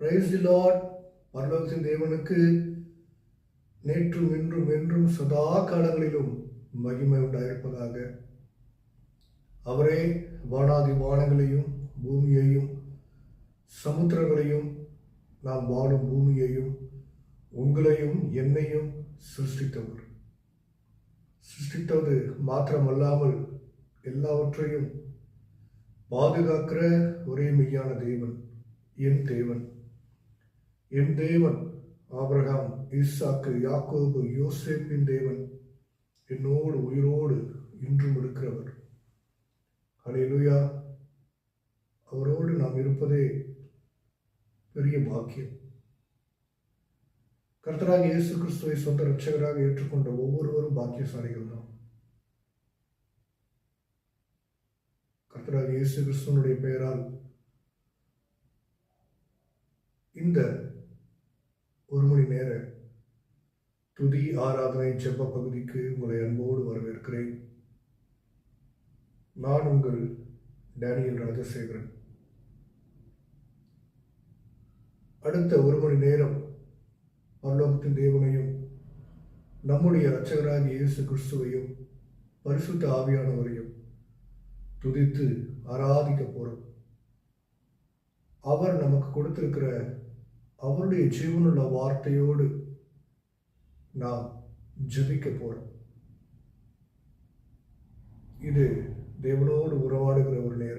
Praise the Lord. பரலோகத்தின் தேவனுக்கு நேற்றும் இன்றும் என்றும் சதா காலங்களிலும் மகிமை உண்டாயிருப்பதாக. அவரே வானாதி வானங்களையும் பூமியையும் சமுத்திரங்களையும் நாம் வாழும் பூமியையும் உங்களையும் என்னையும் சிருஷ்டித்தவர். சிருஷ்டித்தது மாத்திரமல்லாமல் எல்லாவற்றையும் பாதுகாக்கிற ஒரே மெய்யான தேவன் என் தேவன் ஆபிரகாம், ஈசாக்கு, யாக்கோபு, யோசேப்பின் தேவன் என்னோடு உயிரோடு இன்றும் இருக்கிறவர். ஹல்லேலூயா. அவரோடு நாம் இருப்பதே பெரிய பாக்கியம். கர்த்தராக இயேசு கிறிஸ்துவை சொந்த இரட்சகராக ஏற்றுக்கொண்ட ஒவ்வொருவரும் பாக்கியசாலிகள் தான். கர்த்தராக இயேசு கிறிஸ்துவனுடைய பெயரால் இந்த ஒரு மணி நேர துதி ஆராதனை ஜெப பகுதிக்கு உங்களை அன்போடு வரவேற்கிறேன். நான் உங்கள் டேனியல் ராஜசேகரன். அடுத்த ஒரு மணி நேரம் பரலோகத்தின் தேவனையும் நம்முடைய இரட்சகராகிய இயேசு கிறிஸ்துவையும் பரிசுத்த ஆவியானவரையும் துதித்து ஆராதிக்க போறோம். அவர் நமக்கு கொடுத்திருக்கிற அவருடைய ஜீவனுள்ள வார்த்தையோடு நாம் ஜெபிக்க போறோம். இது தேவனோடு உறவாடுகிற ஒரு நேரம்.